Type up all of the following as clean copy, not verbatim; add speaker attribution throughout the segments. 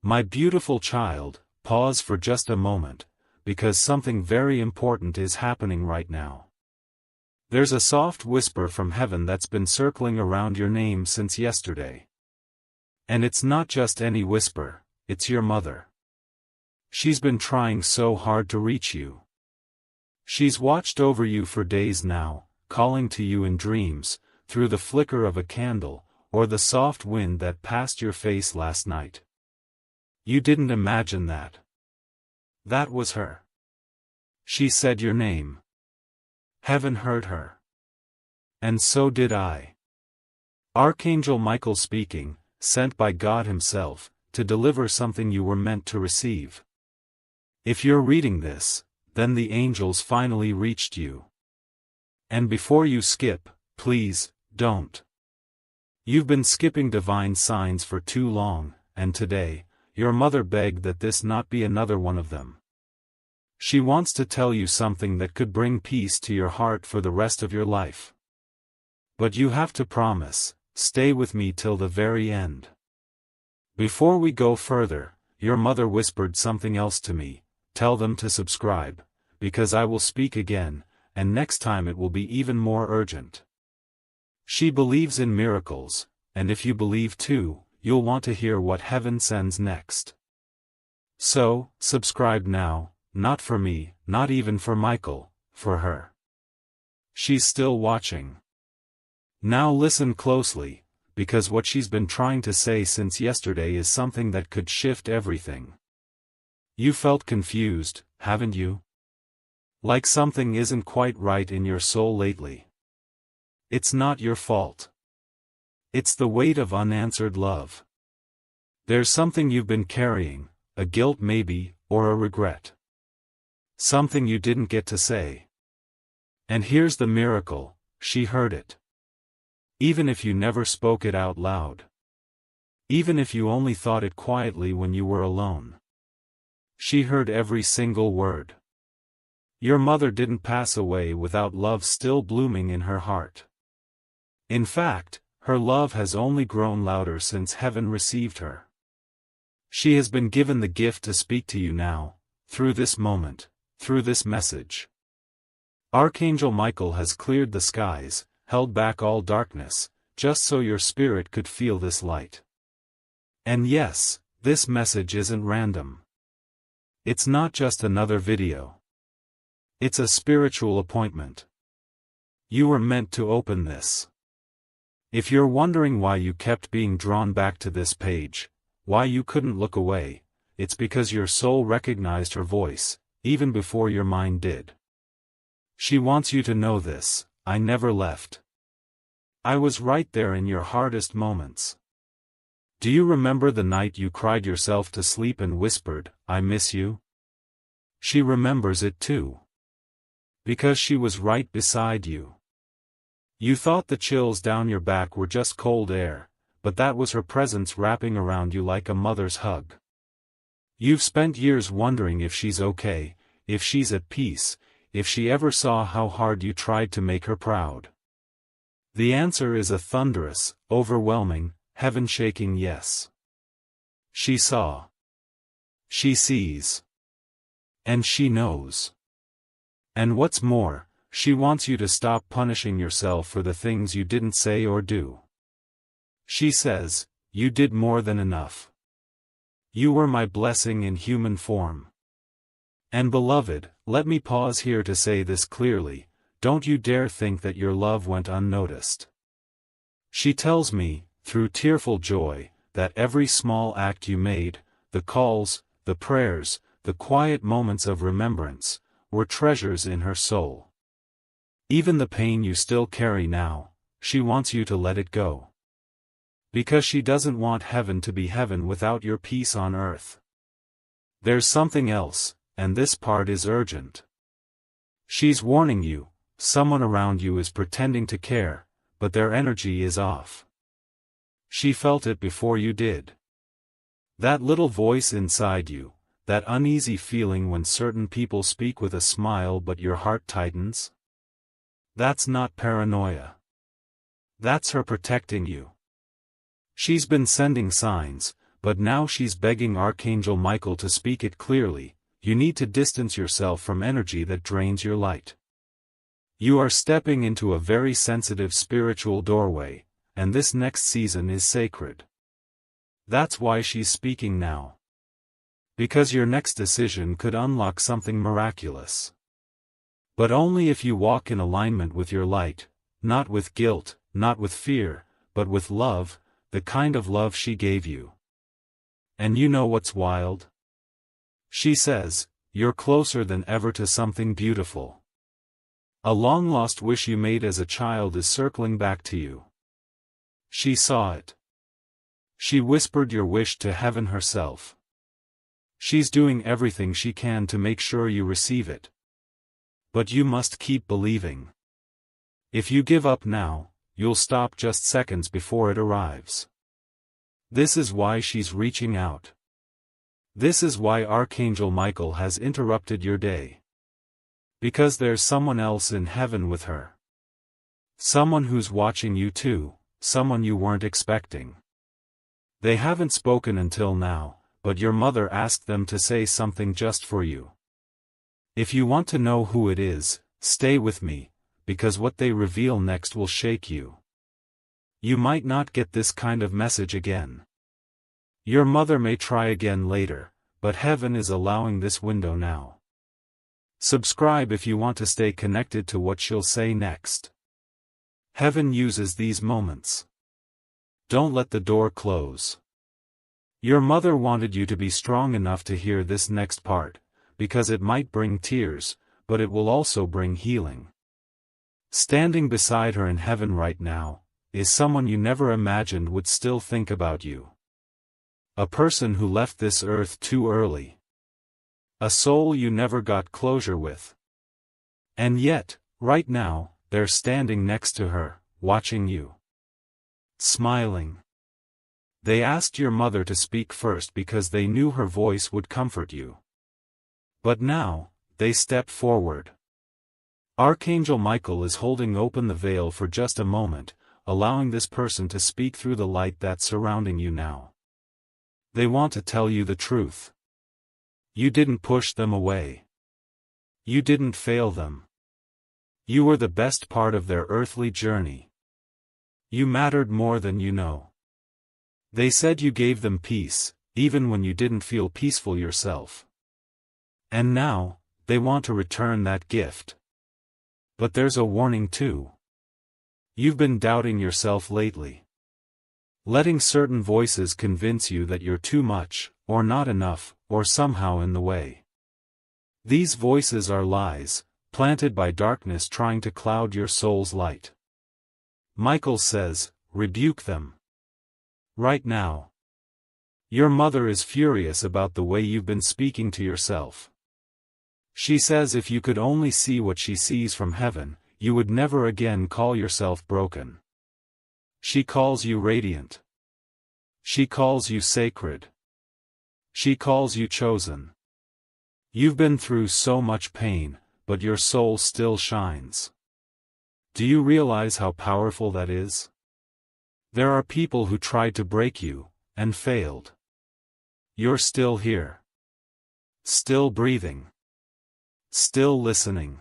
Speaker 1: My beautiful child, pause for just a moment, because something very important is happening right now. There's a soft whisper from heaven that's been circling around your name since yesterday. And it's not just any whisper, it's your mother. She's been trying so hard to reach you. She's watched over you for days now, calling to you in dreams, through the flicker of a candle, or the soft wind that passed your face last night. You didn't imagine that. That was her. She said your name. Heaven heard her. And so did I. Archangel Michael speaking, sent by God himself, to deliver something you were meant to receive. If you're reading this, then the angels finally reached you. And before you skip, please, don't. You've been skipping divine signs for too long, and today, your mother begged that this not be another one of them. She wants to tell you something that could bring peace to your heart for the rest of your life. But you have to promise, stay with me till the very end. Before we go further, your mother whispered something else to me. Tell them to subscribe, because I will speak again, and next time it will be even more urgent. She believes in miracles, and if you believe too, you'll want to hear what heaven sends next. So, subscribe now, not for me, not even for Michael, for her. She's still watching. Now listen closely, because what she's been trying to say since yesterday is something that could shift everything. You felt confused, haven't you? Like something isn't quite right in your soul lately. It's not your fault. It's the weight of unanswered love. There's something you've been carrying, a guilt maybe, or a regret. Something you didn't get to say. And here's the miracle, she heard it. Even if you never spoke it out loud. Even if you only thought it quietly when you were alone. She heard every single word. Your mother didn't pass away without love still blooming in her heart. In fact, her love has only grown louder since heaven received her. She has been given the gift to speak to you now, through this moment, through this message. Archangel Michael has cleared the skies, held back all darkness, just so your spirit could feel this light. And yes, this message isn't random. It's not just another video. It's a spiritual appointment. You were meant to open this. If you're wondering why you kept being drawn back to this page, why you couldn't look away, it's because your soul recognized her voice, even before your mind did. She wants you to know this: I never left. I was right there in your hardest moments. Do you remember the night you cried yourself to sleep and whispered, "I miss you"? She remembers it too. Because she was right beside you. You thought the chills down your back were just cold air, but that was her presence wrapping around you like a mother's hug. You've spent years wondering if she's okay, if she's at peace, if she ever saw how hard you tried to make her proud. The answer is a thunderous, overwhelming, heaven-shaking yes. She saw. She sees. And she knows. And what's more, she wants you to stop punishing yourself for the things you didn't say or do. She says, you did more than enough. You were my blessing in human form. And beloved, let me pause here to say this clearly, don't you dare think that your love went unnoticed. She tells me, through tearful joy, that every small act you made, the calls, the prayers, the quiet moments of remembrance, were treasures in her soul. Even the pain you still carry now, she wants you to let it go. Because she doesn't want heaven to be heaven without your peace on earth. There's something else, and this part is urgent. She's warning you, someone around you is pretending to care, but their energy is off. She felt it before you did. That little voice inside you, that uneasy feeling when certain people speak with a smile but your heart tightens? That's not paranoia. That's her protecting you. She's been sending signs, but now she's begging Archangel Michael to speak it clearly. You need to distance yourself from energy that drains your light. You are stepping into a very sensitive spiritual doorway, and this next season is sacred. That's why she's speaking now. Because your next decision could unlock something miraculous. But only if you walk in alignment with your light, not with guilt, not with fear, but with love, the kind of love she gave you. And you know what's wild? She says, you're closer than ever to something beautiful. A long-lost wish you made as a child is circling back to you. She saw it. She whispered your wish to heaven herself. She's doing everything she can to make sure you receive it. But you must keep believing. If you give up now, you'll stop just seconds before it arrives. This is why she's reaching out. This is why Archangel Michael has interrupted your day. Because there's someone else in heaven with her. Someone who's watching you too, someone you weren't expecting. They haven't spoken until now, but your mother asked them to say something just for you. If you want to know who it is, stay with me, because what they reveal next will shake you. You might not get this kind of message again. Your mother may try again later, but heaven is allowing this window now. Subscribe if you want to stay connected to what she'll say next. Heaven uses these moments. Don't let the door close. Your mother wanted you to be strong enough to hear this next part, because it might bring tears, but it will also bring healing. Standing beside her in heaven right now, is someone you never imagined would still think about you. A person who left this earth too early. A soul you never got closure with. And yet, right now, they're standing next to her, watching you. Smiling. They asked your mother to speak first because they knew her voice would comfort you. But now, they step forward. Archangel Michael is holding open the veil for just a moment, allowing this person to speak through the light that's surrounding you now. They want to tell you the truth. You didn't push them away. You didn't fail them. You were the best part of their earthly journey. You mattered more than you know. They said you gave them peace, even when you didn't feel peaceful yourself. And now, they want to return that gift. But there's a warning too. You've been doubting yourself lately. Letting certain voices convince you that you're too much, or not enough, or somehow in the way. These voices are lies, planted by darkness trying to cloud your soul's light. Michael says, rebuke them. Right now. Your mother is furious about the way you've been speaking to yourself. She says if you could only see what she sees from heaven, you would never again call yourself broken. She calls you radiant. She calls you sacred. She calls you chosen. You've been through so much pain, but your soul still shines. Do you realize how powerful that is? There are people who tried to break you, and failed. You're still here. Still breathing. Still listening.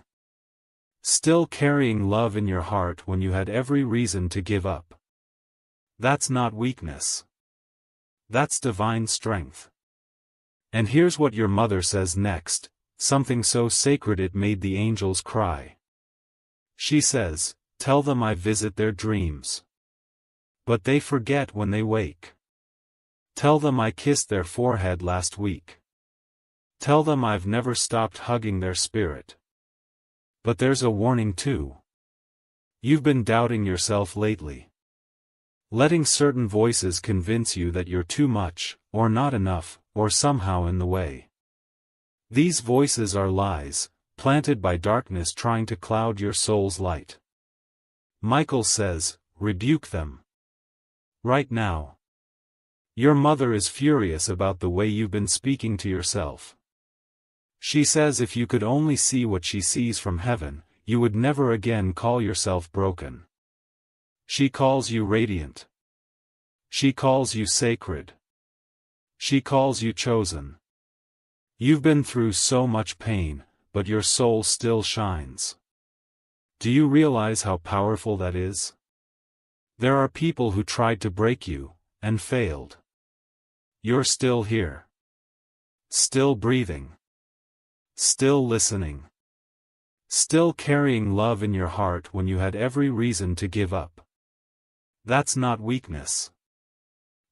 Speaker 1: Still carrying love in your heart when you had every reason to give up. That's not weakness. That's divine strength. And here's what your mother says next, something so sacred it made the angels cry. She says, tell them I visit their dreams. But they forget when they wake. Tell them I kissed their forehead last week. Tell them I've never stopped hugging their spirit. But there's a warning too. You've been doubting yourself lately. Letting certain voices convince you that you're too much, or not enough, or somehow in the way. These voices are lies, planted by darkness trying to cloud your soul's light. Michael says, rebuke them. Right now. Your mother is furious about the way you've been speaking to yourself. She says if you could only see what she sees from heaven, you would never again call yourself broken. She calls you radiant. She calls you sacred. She calls you chosen. You've been through so much pain, but your soul still shines. Do you realize how powerful that is? There are people who tried to break you, and failed. You're still here. Still breathing. Still listening. Still carrying love in your heart when you had every reason to give up. That's not weakness.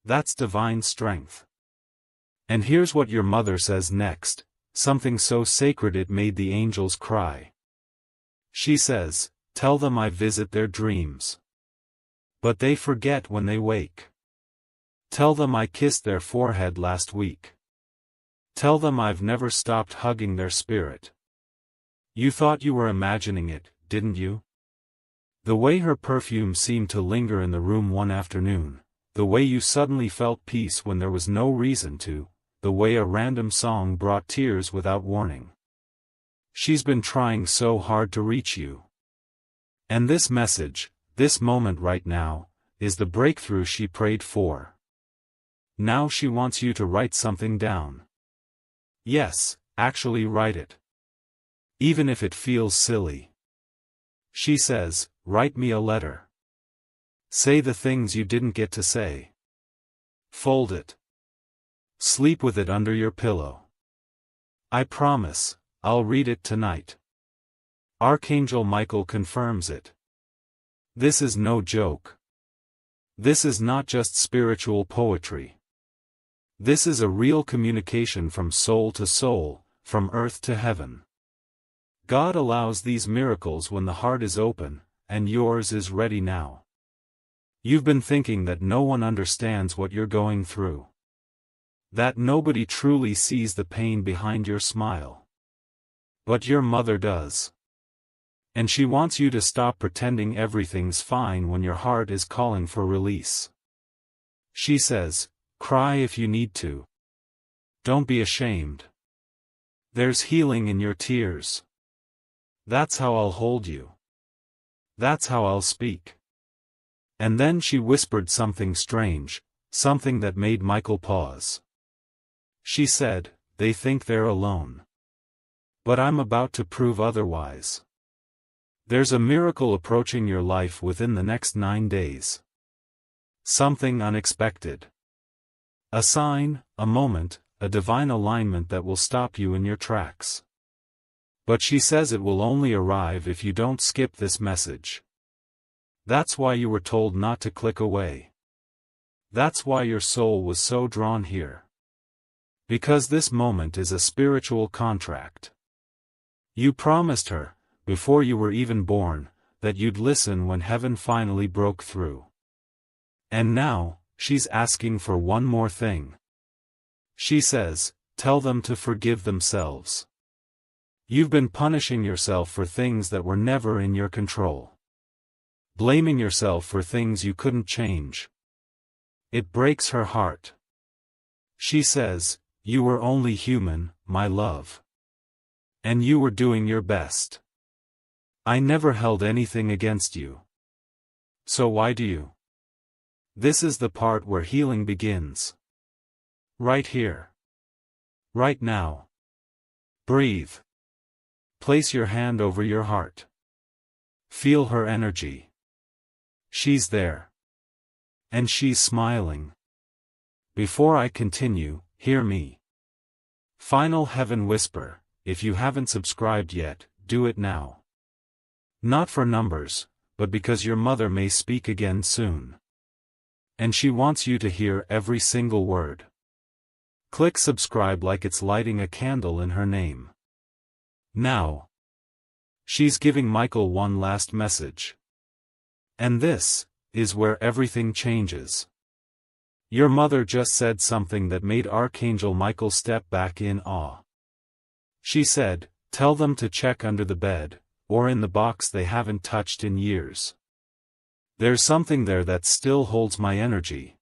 Speaker 1: That's divine strength. And here's what your mother says next, something so sacred it made the angels cry. She says, "Tell them I visit their dreams. But they forget when they wake. Tell them I kissed their forehead last week. Tell them I've never stopped hugging their spirit." You thought you were imagining it, didn't you? The way her perfume seemed to linger in the room one afternoon, the way you suddenly felt peace when there was no reason to, the way a random song brought tears without warning. She's been trying so hard to reach you. And this message, this moment right now, is the breakthrough she prayed for. Now she wants you to write something down. Yes, actually write it. Even if it feels silly. She says, "Write me a letter. Say the things you didn't get to say. Fold it. Sleep with it under your pillow. I promise, I'll read it tonight." Archangel Michael confirms it. This is no joke. This is not just spiritual poetry. This is a real communication from soul to soul, from earth to heaven. God allows these miracles when the heart is open, and yours is ready now. You've been thinking that no one understands what you're going through. That nobody truly sees the pain behind your smile. But your mother does. And she wants you to stop pretending everything's fine when your heart is calling for release. She says, "Cry if you need to. Don't be ashamed. There's healing in your tears. That's how I'll hold you. That's how I'll speak." And then she whispered something strange, something that made Michael pause. She said, "They think they're alone. But I'm about to prove otherwise. There's a miracle approaching your life within the next 9 days. Something unexpected. A sign, a moment, a divine alignment that will stop you in your tracks. But she says it will only arrive if you don't skip this message. That's why you were told not to click away. That's why your soul was so drawn here. Because this moment is a spiritual contract. You promised her, before you were even born, that you'd listen when heaven finally broke through. And now, she's asking for one more thing. She says, "Tell them to forgive themselves. You've been punishing yourself for things that were never in your control. Blaming yourself for things you couldn't change. It breaks her heart. She says, you were only human, my love. And you were doing your best. I never held anything against you. So why do you?" This is the part where healing begins. Right here. Right now. Breathe. Place your hand over your heart. Feel her energy. She's there. And she's smiling. Before I continue, hear me. Final Heaven Whisper. If you haven't subscribed yet, do it now. Not for numbers, but because your mother may speak again soon. And she wants you to hear every single word. Click subscribe like it's lighting a candle in her name. Now. She's giving Michael one last message. And this is where everything changes. Your mother just said something that made Archangel Michael step back in awe. She said, "Tell them to check under the bed, or in the box they haven't touched in years. There's something there that still holds my energy.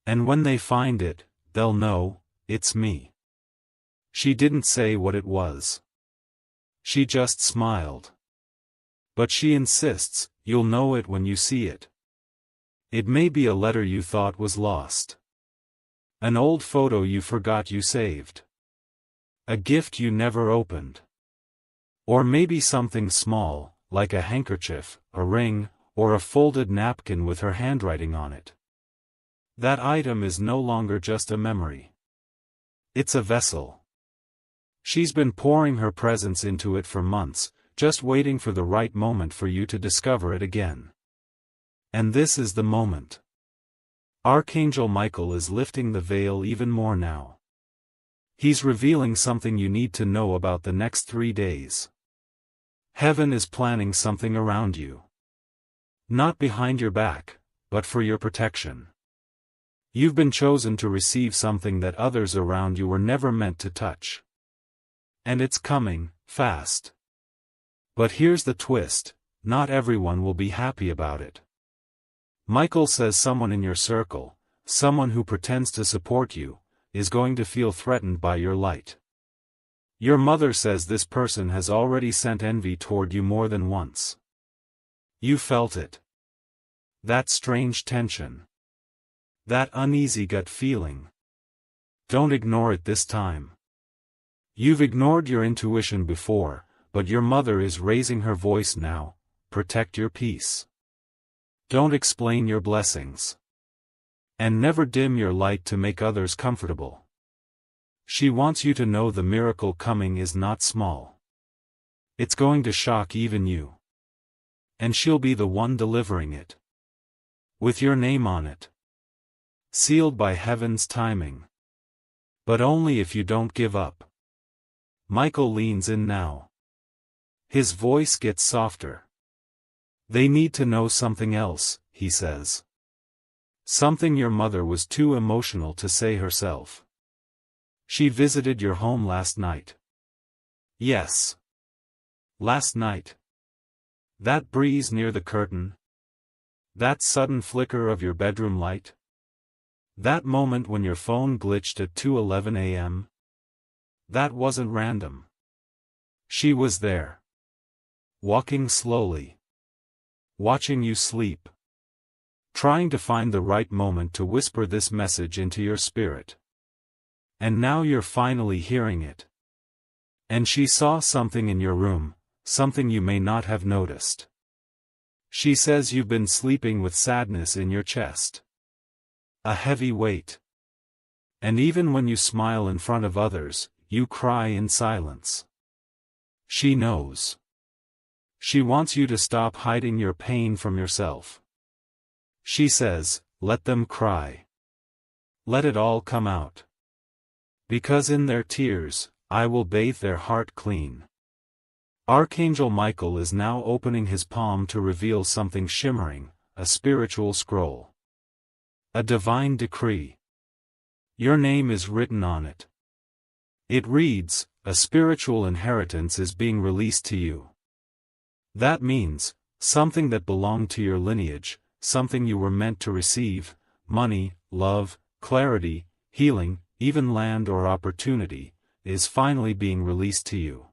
Speaker 1: And when they find it, they'll know, it's me." She didn't say what it was. She just smiled. But she insists, you'll know it when you see it. It may be a letter you thought was lost. An old photo you forgot you saved. A gift you never opened. Or maybe something small, like a handkerchief, a ring, or a folded napkin with her handwriting on it. That item is no longer just a memory. It's a vessel. She's been pouring her presence into it for months, just waiting for the right moment for you to discover it again. And this is the moment. Archangel Michael is lifting the veil even more now. He's revealing something you need to know about the next 3 days. Heaven is planning something around you. Not behind your back, but for your protection. You've been chosen to receive something that others around you were never meant to touch. And it's coming, fast. But here's the twist, not everyone will be happy about it. Michael says someone in your circle, someone who pretends to support you, is going to feel threatened by your light. Your mother says this person has already sent envy toward you more than once. You felt it. That strange tension. That uneasy gut feeling. Don't ignore it this time. You've ignored your intuition before, but your mother is raising her voice now. Protect your peace. Don't explain your blessings. And never dim your light to make others comfortable. She wants you to know the miracle coming is not small. It's going to shock even you. And she'll be the one delivering it. With your name on it. Sealed by heaven's timing. But only if you don't give up. Michael leans in now. His voice gets softer. They need to know something else, he says. Something your mother was too emotional to say herself. She visited your home last night. Yes. Last night. That breeze near the curtain. That sudden flicker of your bedroom light. That moment when your phone glitched at 2:11 a.m. That wasn't random. She was there. Walking slowly. Watching you sleep. Trying to find the right moment to whisper this message into your spirit. And now you're finally hearing it. And she saw something in your room, something you may not have noticed. She says you've been sleeping with sadness in your chest. A heavy weight. And even when you smile in front of others, you cry in silence. She knows. She wants you to stop hiding your pain from yourself. She says, let them cry. Let it all come out. Because in their tears, I will bathe their heart clean. Archangel Michael is now opening his palm to reveal something shimmering, a spiritual scroll. A divine decree. Your name is written on it. It reads, a spiritual inheritance is being released to you. That means, something that belonged to your lineage, something you were meant to receive, money, love, clarity, healing, even land or opportunity, is finally being released to you.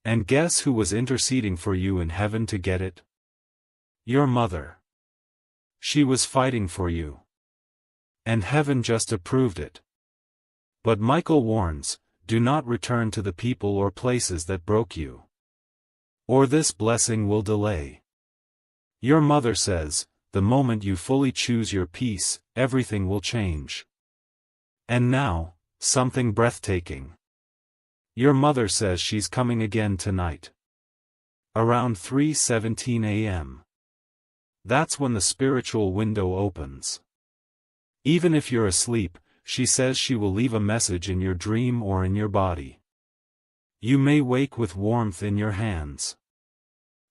Speaker 1: And guess who was interceding for you in heaven to get it? Your mother. She was fighting for you. And heaven just approved it. But Michael warns, do not return to the people or places that broke you. Or this blessing will delay. Your mother says, the moment you fully choose your peace, everything will change. And now, something breathtaking. Your mother says she's coming again tonight. Around 3:17 a.m. That's when the spiritual window opens. Even if you're asleep, she says she will leave a message in your dream or in your body. You may wake with warmth in your hands.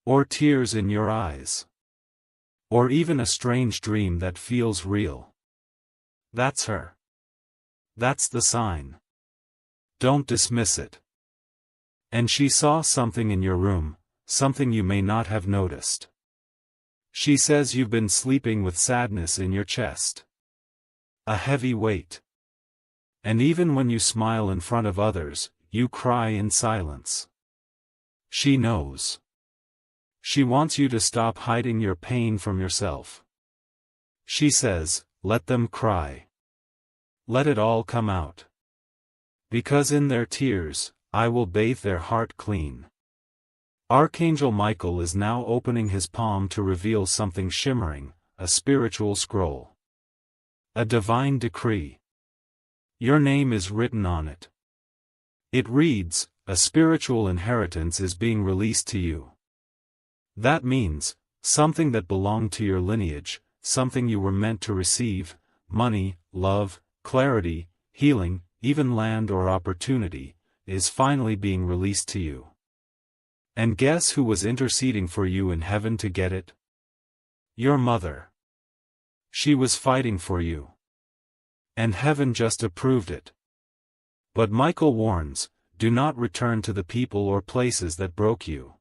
Speaker 1: Or tears in your eyes. Or even a strange dream that feels real. That's her. That's the sign. Don't dismiss it. And she saw something in your room, something you may not have noticed. She says you've been sleeping with sadness in your chest. A heavy weight. And even when you smile in front of others, you cry in silence. She knows. She wants you to stop hiding your pain from yourself. She says, let them cry. Let it all come out. Because in their tears, I will bathe their heart clean. Archangel Michael is now opening his palm to reveal something shimmering, a spiritual scroll. A divine decree. Your name is written on it. It reads, a spiritual inheritance is being released to you. That means, something that belonged to your lineage, something you were meant to receive, money, love, clarity, healing, even land or opportunity, is finally being released to you. And guess who was interceding for you in heaven to get it? Your mother. She was fighting for you. And heaven just approved it. But Michael warns, do not return to the people or places that broke you.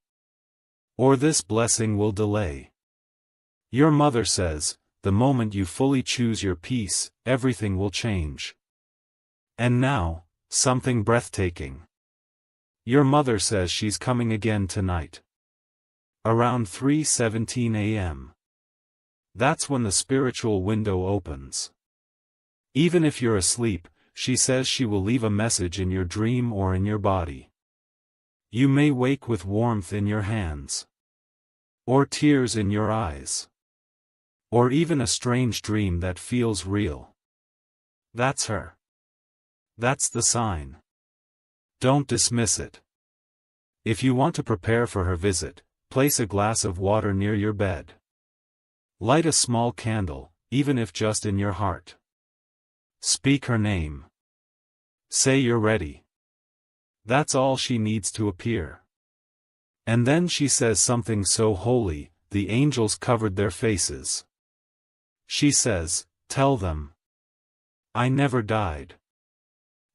Speaker 1: Or this blessing will delay. Your mother says, the moment you fully choose your peace, everything will change. And now, something breathtaking. Your mother says she's coming again tonight. Around 3:17 a.m. That's when the spiritual window opens. Even if you're asleep, she says she will leave a message in your dream or in your body. You may wake with warmth in your hands. Or tears in your eyes. Or even a strange dream that feels real. That's her. That's the sign. Don't dismiss it. If you want to prepare for her visit, place a glass of water near your bed. Light a small candle, even if just in your heart. Speak her name. Say you're ready. That's all she needs to appear. And then she says something so holy, the angels covered their faces. She says, tell them. I never died.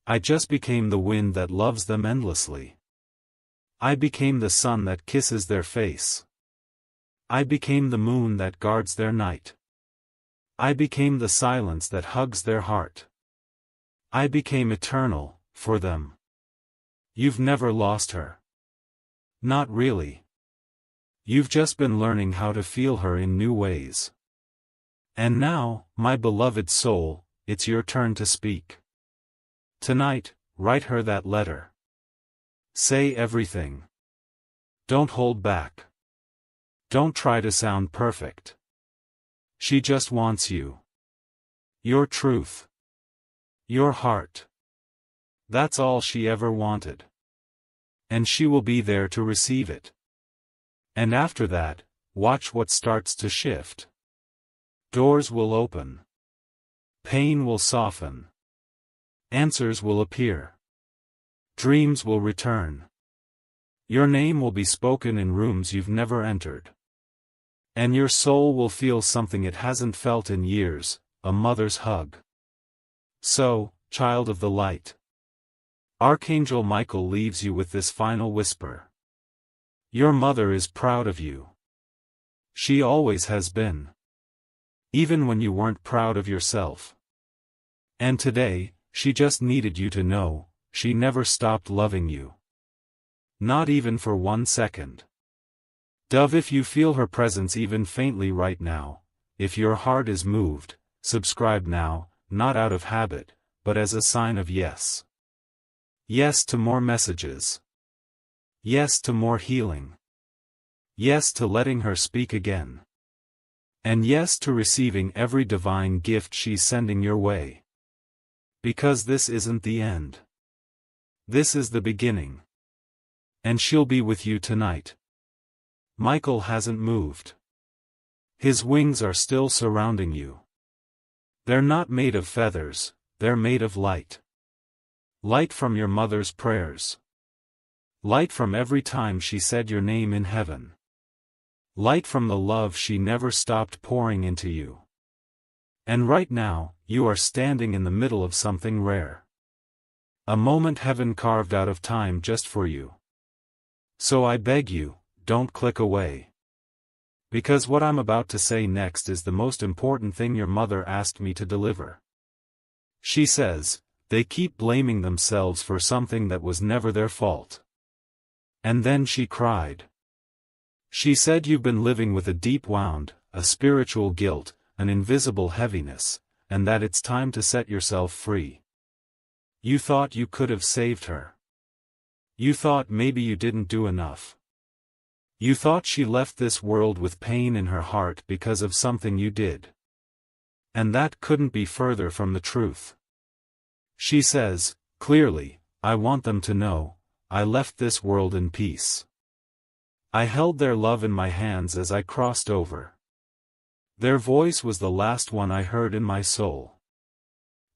Speaker 1: I just became the wind that loves them endlessly. I became the sun that kisses their face. I became the moon that guards their night. I became the silence that hugs their heart. I became eternal, for them. You've never lost her. Not really. You've just been learning how to feel her in new ways. And now, my beloved soul, it's your turn to speak. Tonight, write her that letter. Say everything. Don't hold back. Don't try to sound perfect. She just wants you. Your truth. Your heart. That's all she ever wanted. And she will be there to receive it. And after that, watch what starts to shift. Doors will open. Pain will soften. Answers will appear. Dreams will return. Your name will be spoken in rooms you've never entered. And your soul will feel something it hasn't felt in years, a mother's hug. So, child of the light. Archangel Michael leaves you with this final whisper. Your mother is proud of you. She always has been. Even when you weren't proud of yourself. And today, she just needed you to know, she never stopped loving you. Not even for 1 second. Dove, if you feel her presence even faintly right now, if your heart is moved, subscribe now, not out of habit, but as a sign of yes. Yes to more messages. Yes to more healing. Yes to letting her speak again. And yes to receiving every divine gift she's sending your way. Because this isn't the end. This is the beginning. And she'll be with you tonight. Michael hasn't moved. His wings are still surrounding you. They're not made of feathers, they're made of light. Light from your mother's prayers. Light from every time she said your name in heaven. Light from the love she never stopped pouring into you. And right now, you are standing in the middle of something rare. A moment heaven carved out of time just for you. So I beg you, don't click away. Because what I'm about to say next is the most important thing your mother asked me to deliver. She says, they keep blaming themselves for something that was never their fault. And then she cried. She said you've been living with a deep wound, a spiritual guilt, an invisible heaviness, and that it's time to set yourself free. You thought you could have saved her. You thought maybe you didn't do enough. You thought she left this world with pain in her heart because of something you did. And that couldn't be further from the truth. She says, clearly, I want them to know, I left this world in peace. I held their love in my hands as I crossed over. Their voice was the last one I heard in my soul.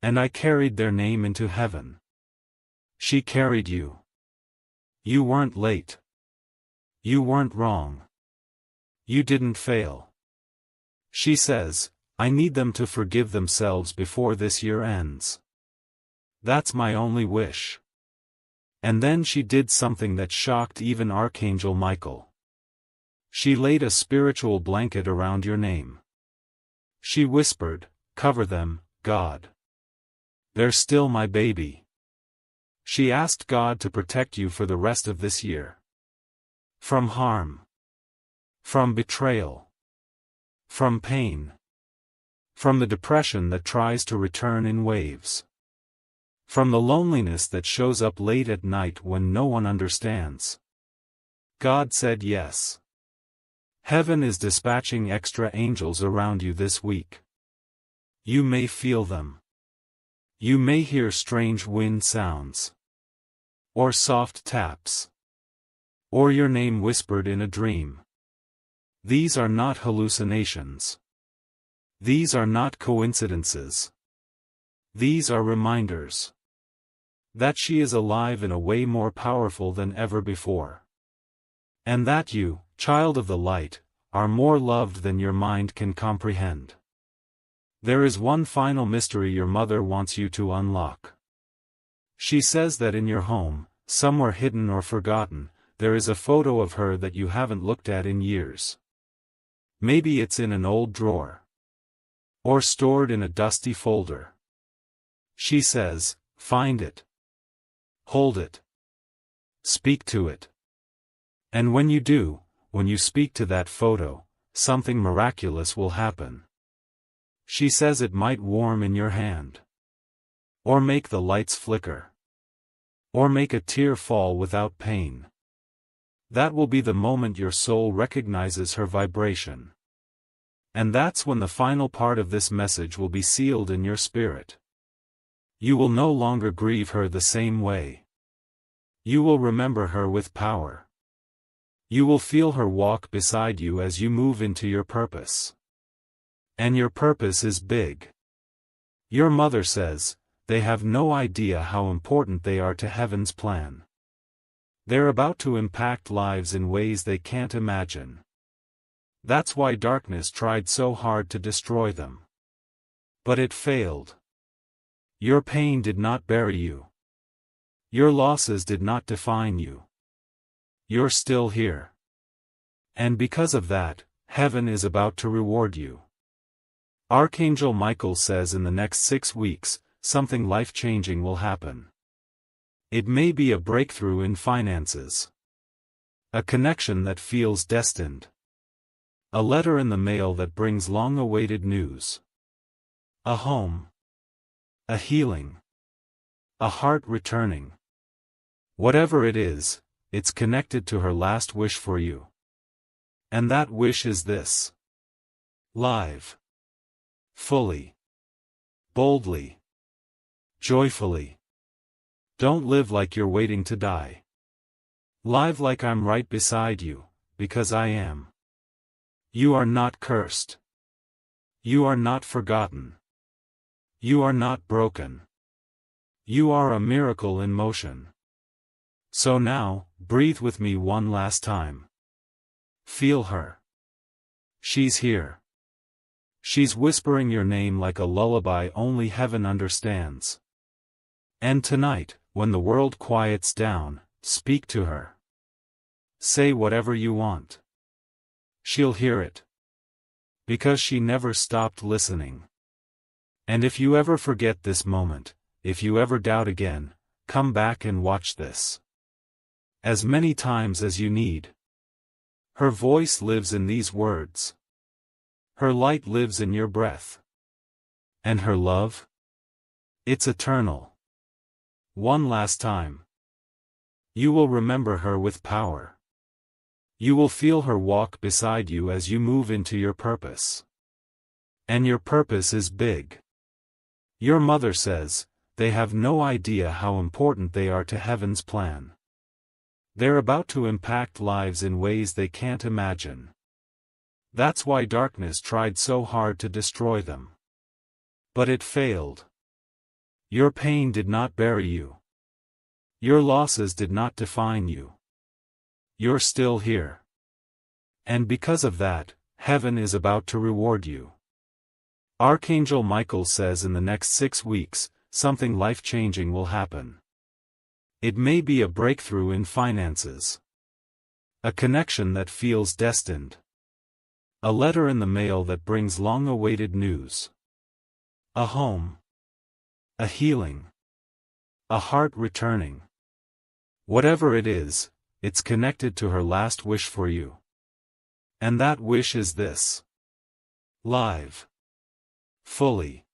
Speaker 1: And I carried their name into heaven. She carried you. You weren't late. You weren't wrong. You didn't fail. She says, I need them to forgive themselves before this year ends. That's my only wish. And then she did something that shocked even Archangel Michael. She laid a spiritual blanket around your name. She whispered, cover them, God. They're still my baby. She asked God to protect you for the rest of this year. From harm. From betrayal. From pain. From the depression that tries to return in waves. From the loneliness that shows up late at night when no one understands. God said yes. Heaven is dispatching extra angels around you this week. You may feel them. You may hear strange wind sounds. Or soft taps. Or your name whispered in a dream. These are not hallucinations. These are not coincidences. These are reminders. That she is alive in a way more powerful than ever before. And that you, child of the light, are more loved than your mind can comprehend. There is one final mystery your mother wants you to unlock. She says that in your home, somewhere hidden or forgotten, there is a photo of her that you haven't looked at in years. Maybe it's in an old drawer. Or stored in a dusty folder. She says, find it. Hold it. Speak to it. And when you do, when you speak to that photo, something miraculous will happen. She says it might warm in your hand. Or make the lights flicker. Or make a tear fall without pain. That will be the moment your soul recognizes her vibration. And that's when the final part of this message will be sealed in your spirit. You will no longer grieve her the same way. You will remember her with power. You will feel her walk beside you as you move into your purpose. And your purpose is big. Your mother says, they have no idea how important they are to heaven's plan. They're about to impact lives in ways they can't imagine. That's why darkness tried so hard to destroy them. But it failed. Your pain did not bury you. Your losses did not define you. You're still here. And because of that, heaven is about to reward you. Archangel Michael says in the next 6 weeks, something life-changing will happen. It may be a breakthrough in finances. A connection that feels destined. A letter in the mail that brings long-awaited news. A home. A healing. A heart returning. Whatever it is, it's connected to her last wish for you. And that wish is this. Live. Fully. Boldly. Joyfully. Don't live like you're waiting to die. Live like I'm right beside you, because I am. You are not cursed. You are not forgotten. You are not broken. You are a miracle in motion. So now, breathe with me one last time. Feel her. She's here. She's whispering your name like a lullaby only heaven understands. And tonight, when the world quiets down, speak to her. Say whatever you want. She'll hear it. Because she never stopped listening. And if you ever forget this moment, if you ever doubt again, come back and watch this. As many times as you need. Her voice lives in these words. Her light lives in your breath. And her love? It's eternal. One last time. You will remember her with power. You will feel her walk beside you as you move into your purpose. And your purpose is big. Your mother says, they have no idea how important they are to heaven's plan. They're about to impact lives in ways they can't imagine. That's why darkness tried so hard to destroy them. But it failed. Your pain did not bury you. Your losses did not define you. You're still here. And because of that, heaven is about to reward you. Archangel Michael says in the next 6 weeks, something life-changing will happen. It may be a breakthrough in finances. A connection that feels destined. A letter in the mail that brings long-awaited news. A home. A healing. A heart returning. Whatever it is, it's connected to her last wish for you. And that wish is this. Live. Fully.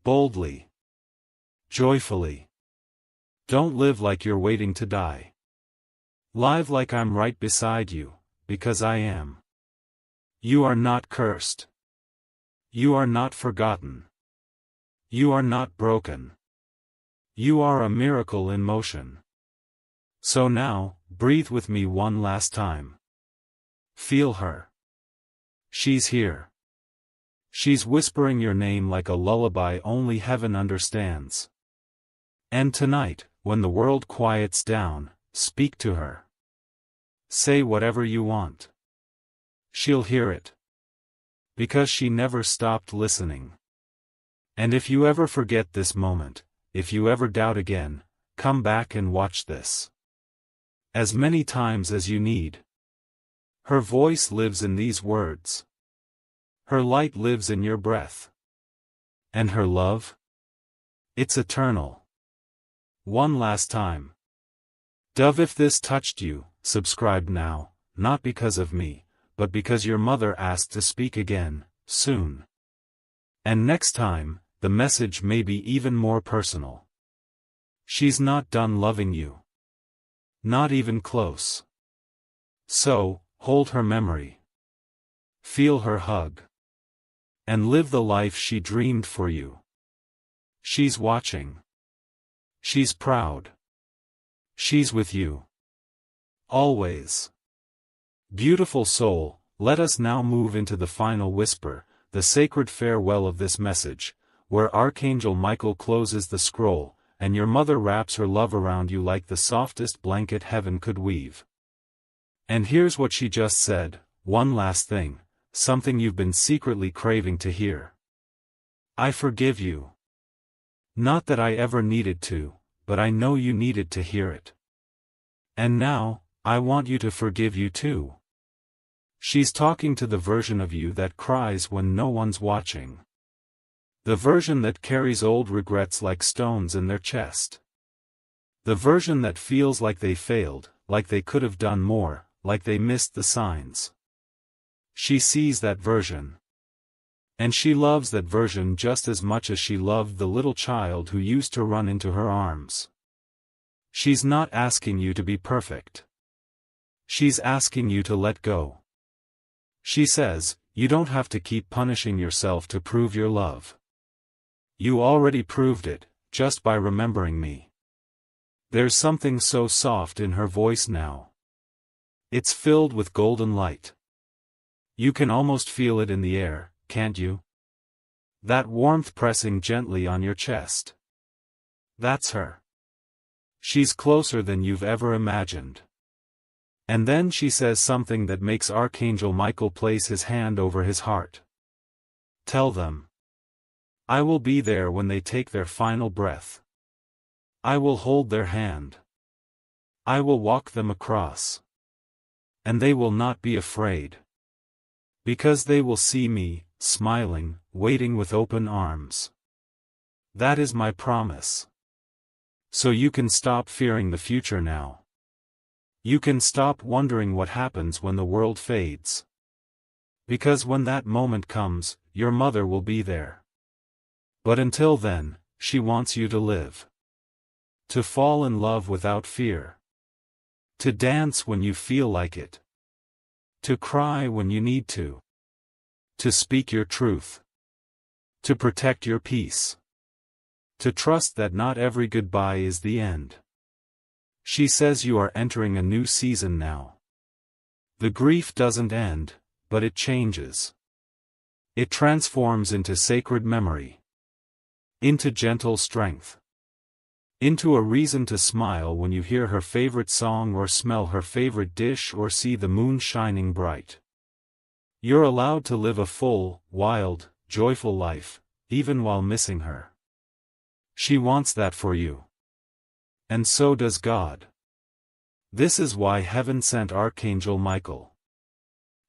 Speaker 1: Boldly. Joyfully. Don't live like you're waiting to die. Live like I'm right beside you, because I am. You are not cursed. You are not forgotten. You are not broken. You are a miracle in motion. So now, breathe with me one last time. Feel her. She's here. She's whispering your name like a lullaby only heaven understands. And tonight, when the world quiets down, speak to her. Say whatever you want. She'll hear it. Because she never stopped listening. And if you ever forget this moment, if you ever doubt again, come back and watch this. As many times as you need. Her voice lives in these words. Her light lives in your breath. And her love? It's eternal. One last time. Dove, if this touched you, subscribe now, not because of me, but because your mother asked to speak again, soon. And next time, the message may be even more personal. She's not done loving you. Not even close. So, hold her memory. Feel her hug. And live the life she dreamed for you. She's watching. She's proud. She's with you. Always. Beautiful soul, let us now move into the final whisper, the sacred farewell of this message, where Archangel Michael closes the scroll, and your mother wraps her love around you like the softest blanket heaven could weave. And here's what she just said, one last thing, something you've been secretly craving to hear. I forgive you. Not that I ever needed to, but I know you needed to hear it. And now, I want you to forgive you too. She's talking to the version of you that cries when no one's watching. The version that carries old regrets like stones in their chest. The version that feels like they failed, like they could have done more, like they missed the signs. She sees that version. And she loves that version just as much as she loved the little child who used to run into her arms. She's not asking you to be perfect. She's asking you to let go. She says, you don't have to keep punishing yourself to prove your love. You already proved it, just by remembering me. There's something so soft in her voice now. It's filled with golden light. You can almost feel it in the air, can't you? That warmth pressing gently on your chest. That's her. She's closer than you've ever imagined. And then she says something that makes Archangel Michael place his hand over his heart. Tell them. I will be there when they take their final breath. I will hold their hand. I will walk them across. And they will not be afraid. Because they will see me, smiling, waiting with open arms. That is my promise. So you can stop fearing the future now. You can stop wondering what happens when the world fades. Because when that moment comes, your mother will be there. But until then, she wants you to live. To fall in love without fear. To dance when you feel like it. To cry when you need to. To speak your truth. To protect your peace. To trust that not every goodbye is the end. She says you are entering a new season now. The grief doesn't end, but it changes. It transforms into sacred memory. Into gentle strength. Into a reason to smile when you hear her favorite song or smell her favorite dish or see the moon shining bright. You're allowed to live a full, wild, joyful life, even while missing her. She wants that for you. And so does God. This is why heaven sent Archangel Michael.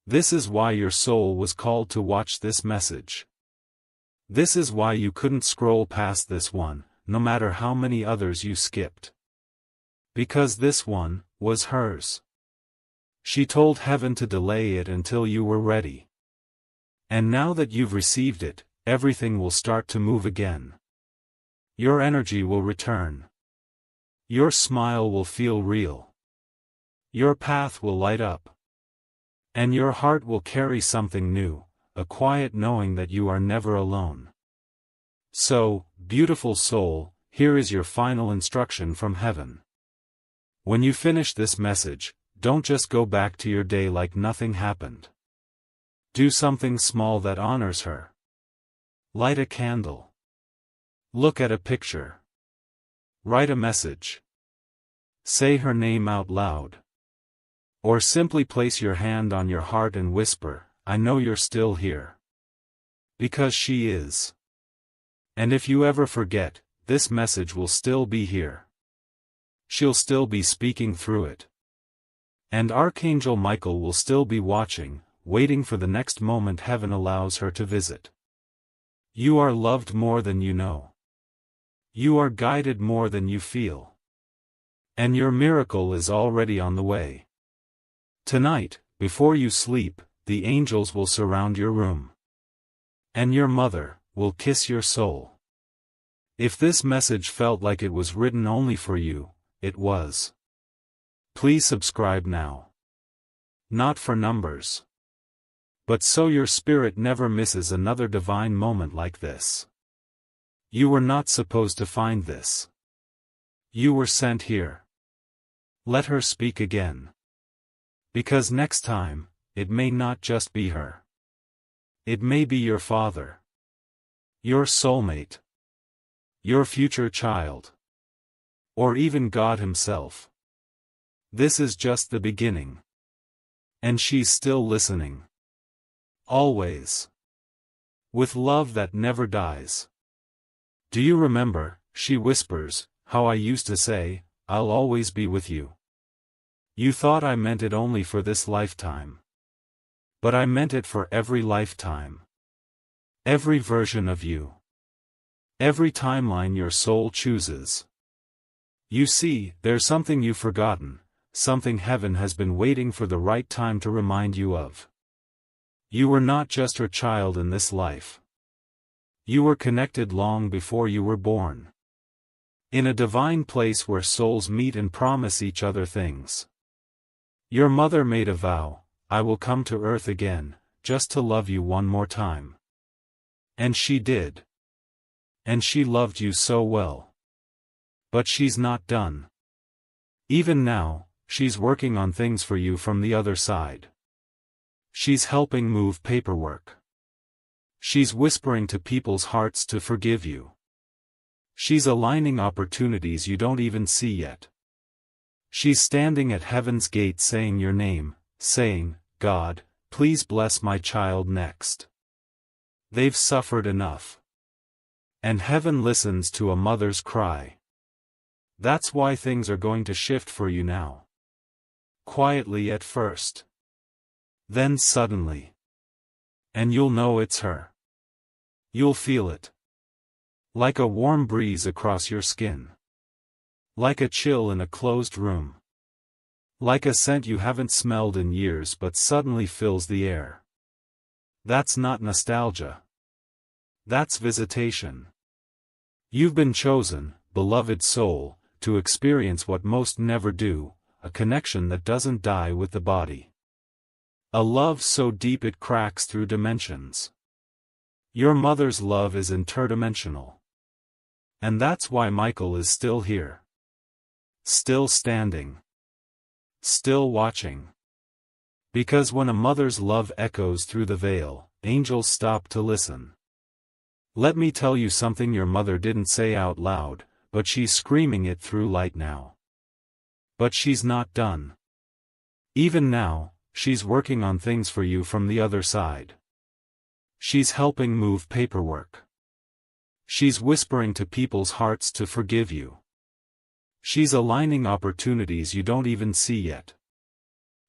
Speaker 1: This is why your soul was called to watch this message. This is why you couldn't scroll past this one, no matter how many others you skipped. Because this one was hers. She told heaven to delay it until you were ready. And now that you've received it, everything will start to move again. Your energy will return. Your smile will feel real. Your path will light up. And your heart will carry something new, a quiet knowing that you are never alone. So, beautiful soul, here is your final instruction from heaven. When you finish this message, don't just go back to your day like nothing happened. Do something small that honors her. Light a candle. Look at a picture. Write a message. Say her name out loud. Or simply place your hand on your heart and whisper, I know you're still here. Because she is. And if you ever forget, this message will still be here. She'll still be speaking through it. And Archangel Michael will still be watching, waiting for the next moment heaven allows her to visit. You are loved more than you know. You are guided more than you feel. And your miracle is already on the way. Tonight, before you sleep, the angels will surround your room. And your mother will kiss your soul. If this message felt like it was written only for you, it was. Please subscribe now. Not for numbers. But so your spirit never misses another divine moment like this. You were not supposed to find this. You were sent here. Let her speak again. Because next time, it may not just be her. It may be your father. Your soulmate. Your future child. Or even God himself. This is just the beginning. And she's still listening. Always. With love that never dies. Do you remember, she whispers, how I used to say, I'll always be with you. You thought I meant it only for this lifetime. But I meant it for every lifetime. Every version of you. Every timeline your soul chooses. You see, there's something you've forgotten, something heaven has been waiting for the right time to remind you of. You were not just her child in this life. You were connected long before you were born. In a divine place where souls meet and promise each other things. Your mother made a vow, I will come to earth again, just to love you one more time. And she did. And she loved you so well. But she's not done. Even now, she's working on things for you from the other side. She's helping move paperwork. She's whispering to people's hearts to forgive you. She's aligning opportunities you don't even see yet. She's standing at heaven's gate saying your name, saying, God, please bless my child next. They've suffered enough. And heaven listens to a mother's cry. That's why things are going to shift for you now. Quietly at first. Then suddenly. And you'll know it's her. You'll feel it. Like a warm breeze across your skin. Like a chill in a closed room. Like a scent you haven't smelled in years but suddenly fills the air. That's not nostalgia. That's visitation. You've been chosen, beloved soul, to experience what most never do, a connection that doesn't die with the body. A love so deep it cracks through dimensions. Your mother's love is interdimensional. And that's why Michael is still here. Still standing. Still watching. Because when a mother's love echoes through the veil, angels stop to listen. Let me tell you something your mother didn't say out loud, but she's screaming it through light now. But she's not done. Even now, she's working on things for you from the other side. She's helping move paperwork. She's whispering to people's hearts to forgive you. She's aligning opportunities you don't even see yet.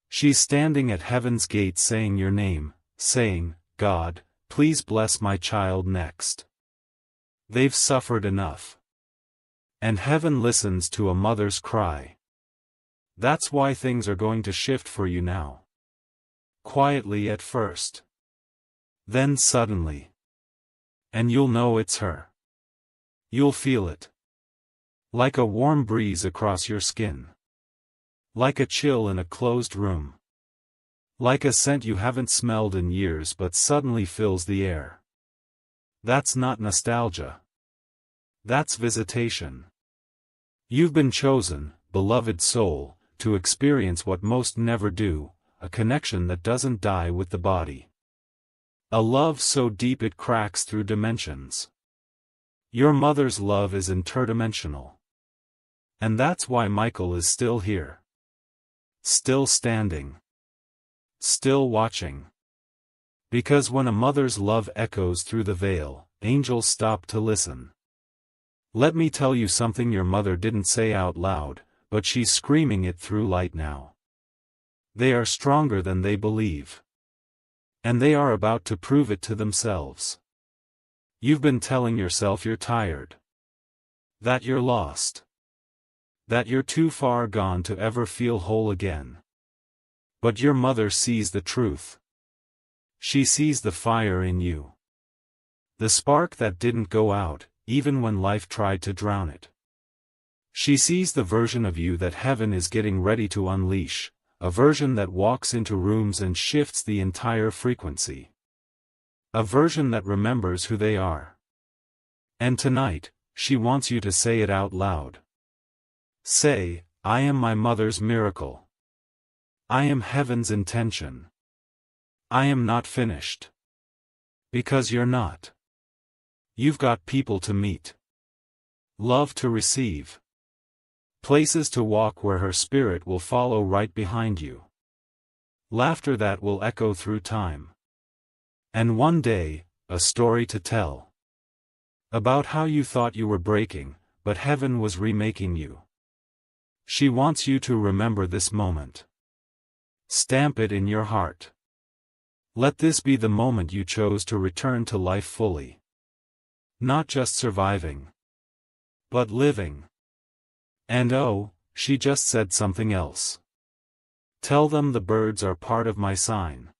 Speaker 1: She's standing at heaven's gate saying your name, saying, God, please bless my child next. They've suffered enough. And heaven listens to a mother's cry. That's why things are going to shift for you now. Quietly at first. Then suddenly. And you'll know it's her. You'll feel it. Like a warm breeze across your skin. Like a chill in a closed room. Like a scent you haven't smelled in years but suddenly fills the air. That's not nostalgia. That's visitation. You've been chosen, beloved soul, to experience what most never do, a connection that doesn't die with the body. A love so deep it cracks through dimensions. Your mother's love is interdimensional. And that's why Michael is still here. Still standing. Still watching. Because when a mother's love echoes through the veil, angels stop to listen. Let me tell you something your mother didn't say out loud, but she's screaming it through light now. They are stronger than they believe. And they are about to prove it to themselves. You've been telling yourself you're tired. That you're lost. That you're too far gone to ever feel whole again. But your mother sees the truth. She sees the fire in you. The spark that didn't go out, even when life tried to drown it. She sees the version of you that heaven is getting ready to unleash, a version that walks into rooms and shifts the entire frequency. A version that remembers who they are. And tonight, she wants you to say it out loud. Say, I am my mother's miracle. I am heaven's intention. I am not finished. Because you're not. You've got people to meet. Love to receive. Places to walk where her spirit will follow right behind you. Laughter that will echo through time. And one day, a story to tell. About how you thought you were breaking, but heaven was remaking you. She wants you to remember this moment. Stamp it in your heart. Let this be the moment you chose to return to life fully. Not just surviving. But living. And oh, she just said something else. Tell them the birds are part of my sign.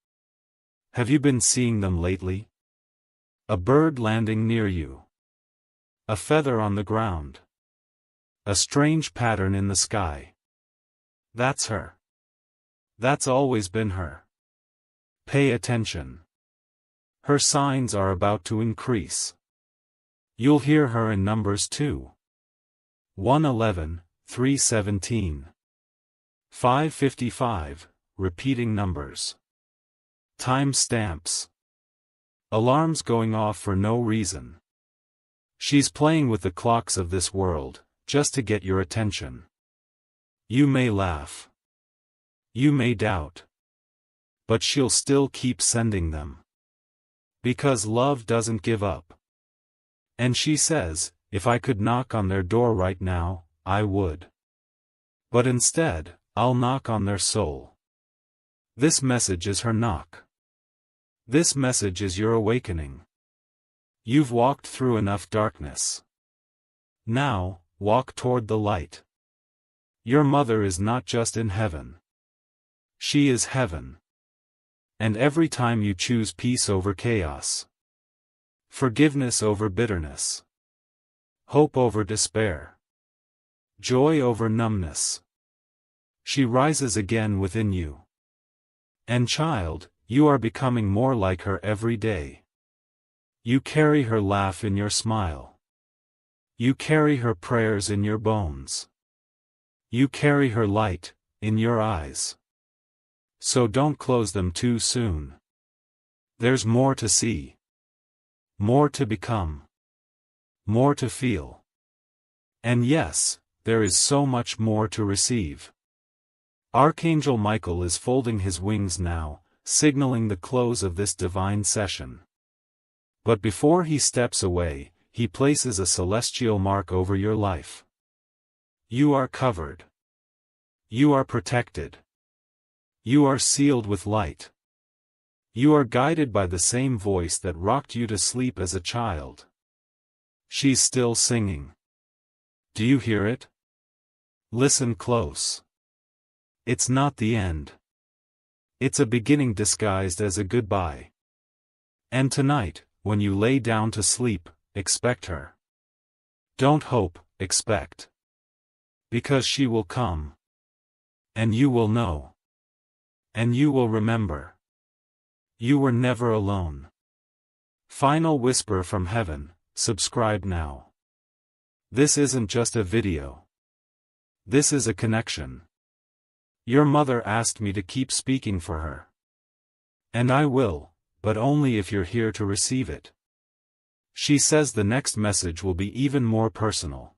Speaker 1: Have you been seeing them lately? A bird landing near you. A feather on the ground. A strange pattern in the sky. That's her. That's always been her. Pay attention. Her signs are about to increase. You'll hear her in numbers too. 111, 317. 555, repeating numbers. Time stamps. Alarms going off for no reason. She's playing with the clocks of this world, just to get your attention. You may laugh. You may doubt. But she'll still keep sending them. Because love doesn't give up. And she says, if I could knock on their door right now, I would. But instead, I'll knock on their soul. This message is her knock. This message is your awakening. You've walked through enough darkness. Now, walk toward the light. Your mother is not just in heaven. She is heaven. And every time you choose peace over chaos, forgiveness over bitterness, hope over despair, joy over numbness. She rises again within you. And child, you are becoming more like her every day. You carry her laugh in your smile. You carry her prayers in your bones. You carry her light in your eyes. So don't close them too soon. There's more to see. More to become. More to feel. And yes, there is so much more to receive. Archangel Michael is folding his wings now, signaling the close of this divine session. But before he steps away, he places a celestial mark over your life. You are covered. You are protected. You are sealed with light. You are guided by the same voice that rocked you to sleep as a child. She's still singing. Do you hear it? Listen close. It's not the end. It's a beginning disguised as a goodbye. And tonight, when you lay down to sleep, expect her. Don't hope, expect. Because she will come. And you will know. And you will remember. You were never alone. Final whisper from heaven, subscribe now. This isn't just a video. This is a connection. Your mother asked me to keep speaking for her. And I will, but only if you're here to receive it. She says the next message will be even more personal.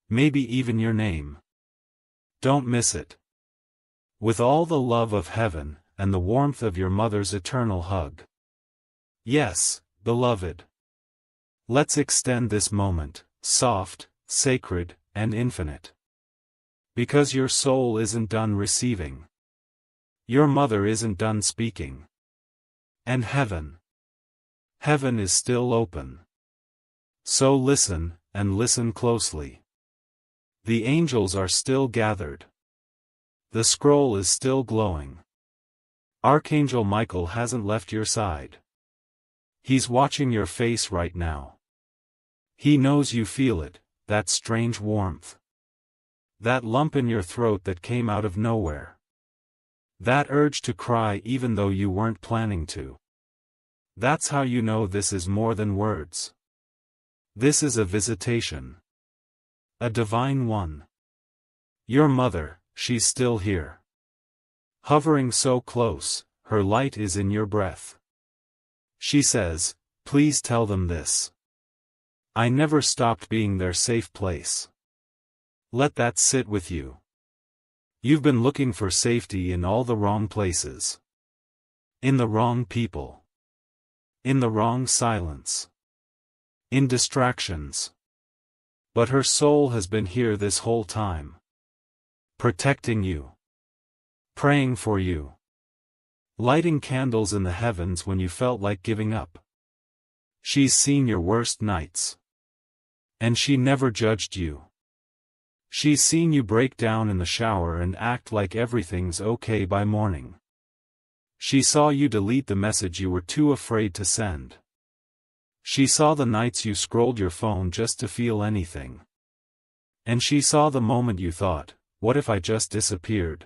Speaker 1: Maybe even your name. Don't miss it. With all the love of heaven, and the warmth of your mother's eternal hug. Yes, beloved. Let's extend this moment, soft, sacred, and infinite. Because your soul isn't done receiving. Your mother isn't done speaking. And heaven. Heaven is still open. So listen, and listen closely. The angels are still gathered. The scroll is still glowing. Archangel Michael hasn't left your side. He's watching your face right now. He knows you feel it, that strange warmth. That lump in your throat that came out of nowhere. That urge to cry even though you weren't planning to. That's how you know this is more than words. This is a visitation. A divine one. Your mother, she's still here. Hovering so close, her light is in your breath. She says, please tell them this. I never stopped being their safe place. Let that sit with you. You've been looking for safety in all the wrong places. In the wrong people. In the wrong silence. In distractions. But her soul has been here this whole time. Protecting you. Praying for you. Lighting candles in the heavens when you felt like giving up. She's seen your worst nights. And she never judged you. She's seen you break down in the shower and act like everything's okay by morning. She saw you delete the message you were too afraid to send. She saw the nights you scrolled your phone just to feel anything. And she saw the moment you thought, what if I just disappeared?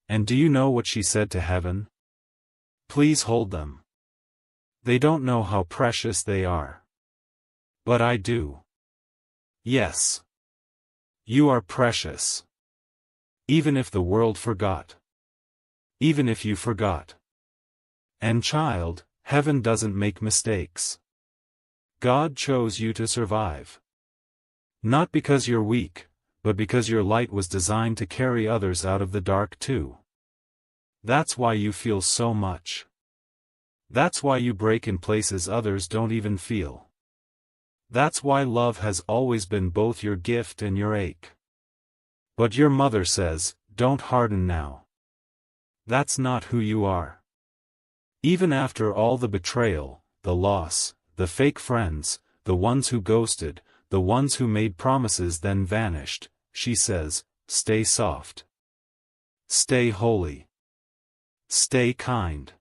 Speaker 1: And do you know what she said to heaven? Please hold them. They don't know how precious they are. But I do. Yes. You are precious. Even if the world forgot. Even if you forgot. And child, heaven doesn't make mistakes. God chose you to survive. Not because you're weak, but because your light was designed to carry others out of the dark too. That's why you feel so much. That's why you break in places others don't even feel. That's why love has always been both your gift and your ache. But your mother says, don't harden now. That's not who you are. Even after all the betrayal, the loss, the fake friends, the ones who ghosted, the ones who made promises then vanished, she says, stay soft. Stay holy. Stay kind.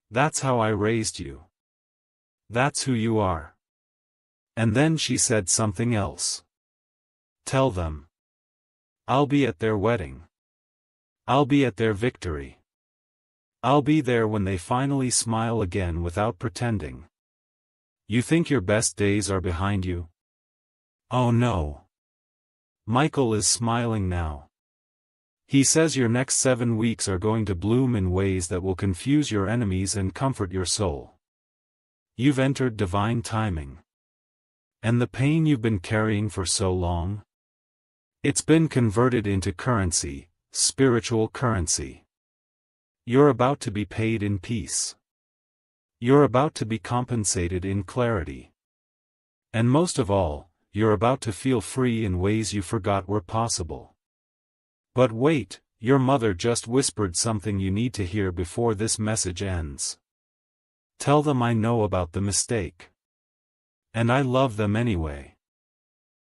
Speaker 1: That's how I raised you. That's who you are. And then she said something else. Tell them. I'll be at their wedding. I'll be at their victory. I'll be there when they finally smile again without pretending. You think your best days are behind you? Oh no. Michael is smiling now. He says your next 7 weeks are going to bloom in ways that will confuse your enemies and comfort your soul. You've entered divine timing. And the pain you've been carrying for so long? It's been converted into currency, spiritual currency. You're about to be paid in peace. You're about to be compensated in clarity. And most of all, you're about to feel free in ways you forgot were possible. But wait, your mother just whispered something you need to hear before this message ends. Tell them I know about the mistake. And I love them anyway.